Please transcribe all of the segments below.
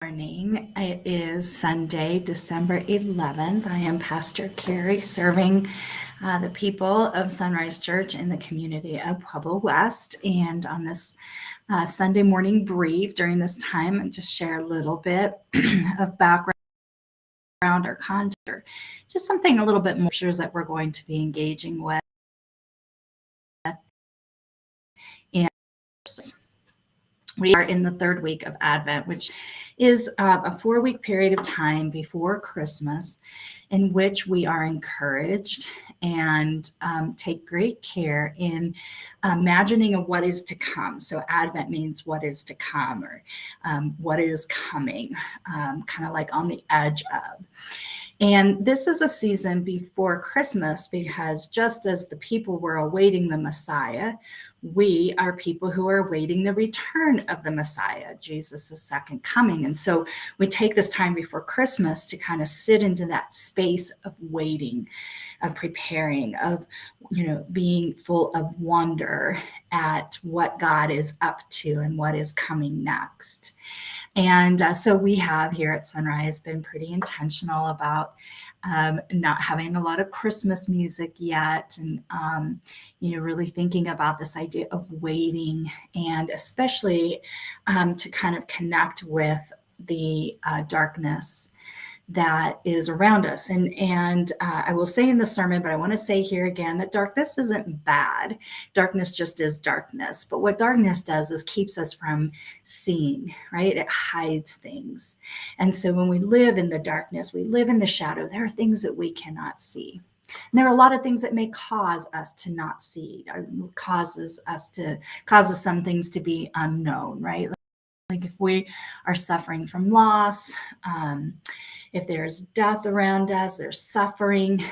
Morning. It is Sunday, December 11th. I am Pastor Carrie, serving the people of Sunrise Church in the community of Pueblo West. And on this Sunday morning brief during this time, I just share a little bit of background or content, or just something a little bit more that we're going to be engaging with. And we are in the third week of Advent, which is a 4-week period of time before Christmas, in which we are encouraged and take great care in imagining of what is to come. So Advent means what is to come, or what is coming, kind of like on the edge of. And this is a season before Christmas, because just as the people were awaiting the Messiah, we are people who are awaiting the return of the Messiah, Jesus' second coming. And so we take this time before Christmas to kind of sit into that space of waiting, of preparing, of, being full of wonder at what God is up to and what is coming next. And so we have here at Sunrise been pretty intentional about not having a lot of Christmas music yet, and really thinking about this idea of waiting, and especially to kind of connect with the darkness that is around us. And I will say in the sermon, but I want to say here again, that darkness isn't bad. Darkness just is darkness. But what darkness does is keeps us from seeing, right? It hides things. And so when we live in the darkness, we live in the shadow, there are things that we cannot see. And there are a lot of things that may cause us to not see, or causes some things to be unknown, right? Like if we are suffering from loss, if there's death around us, there's suffering,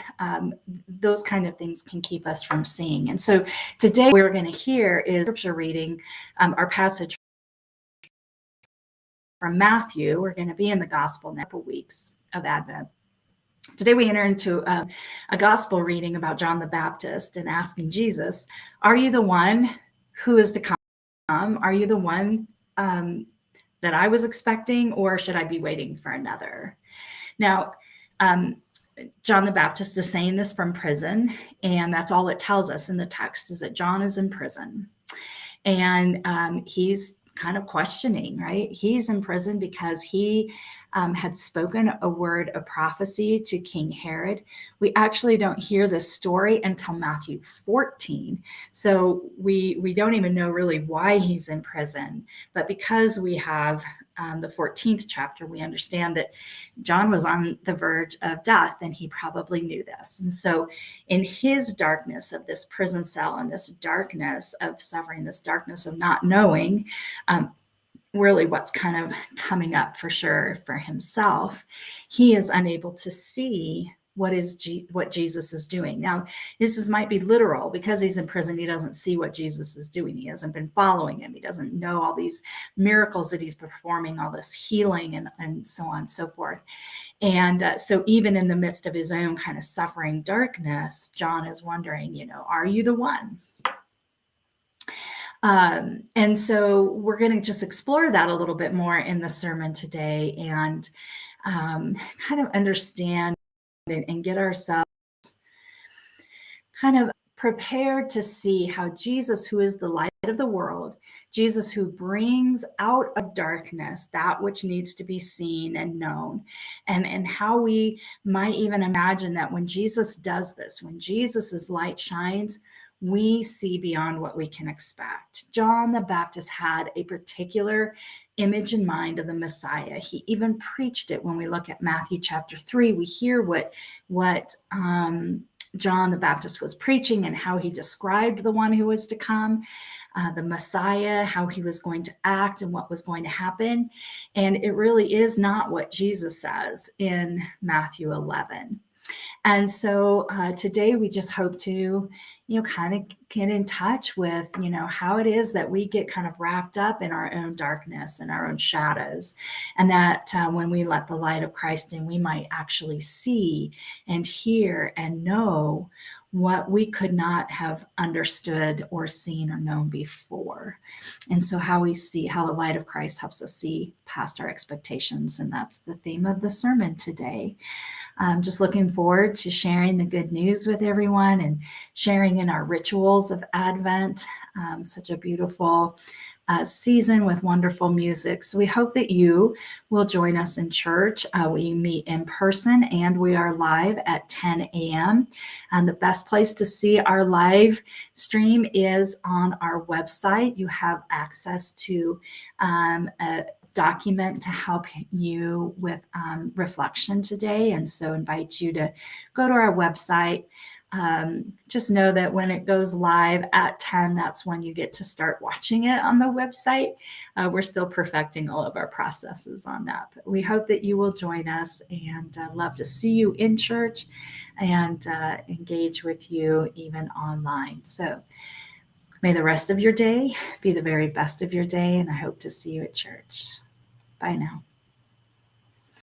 those kind of things can keep us from seeing. And so today we're going to hear is scripture reading, our passage from Matthew. We're going to be in the gospel in a couple weeks of Advent. Today we enter into a gospel reading about John the Baptist and asking Jesus, are you the one who is to come? Are you the one that I was expecting, or should I be waiting for another? Now, John the Baptist is saying this from prison, and that's all it tells us in the text, is that John is in prison. And he's kind of questioning, right? He's in prison because he had spoken a word of prophecy to King Herod. We actually don't hear this story until Matthew 14. So we don't even know really why he's in prison. But because we have the 14th chapter, we understand that John was on the verge of death, and he probably knew this. And so in his darkness of this prison cell, and this darkness of suffering, this darkness of not knowing really what's kind of coming up for sure for himself, he is unable to see what Jesus is doing. Now, this might be literal. Because he's in prison, he doesn't see what Jesus is doing. He hasn't been following him. He doesn't know all these miracles that he's performing, all this healing, and so on and so forth. And so even in the midst of his own kind of suffering darkness, John is wondering, are you the one? And so we're going to just explore that a little bit more in the sermon today, and kind of understand and get ourselves kind of prepared to see how Jesus, who is the light of the world, Jesus who brings out of darkness that which needs to be seen and known, and how we might even imagine that when Jesus does this, when Jesus's light shines, we see beyond what we can expect. John the Baptist had a particular image in mind of the Messiah. He even preached it. When we look at Matthew chapter 3, we hear what John the Baptist was preaching, and how he described the one who was to come, the Messiah, how he was going to act and what was going to happen. And it really is not what Jesus says in Matthew 11. And so today we just hope to, kind of get in touch with, how it is that we get kind of wrapped up in our own darkness and our own shadows. And that when we let the light of Christ in, we might actually see and hear and know what we could not have understood or seen or known before. And so how the light of Christ helps us see past our expectations. And that's the theme of the sermon today. I'm just looking forward to sharing the good news with everyone and sharing in our rituals of Advent. Such a beautiful season with wonderful music. So we hope that you will join us in church. We meet in person and we are live at 10 a.m. And the best place to see our live stream is on our website. You have access to a document to help you with reflection today. And so invite you to go to our website. Just know that when it goes live at 10, that's when you get to start watching it on the website. We're still perfecting all of our processes on that. But we hope that you will join us, and love to see you in church and engage with you even online. So may the rest of your day be the very best of your day, and I hope to see you at church. Bye now.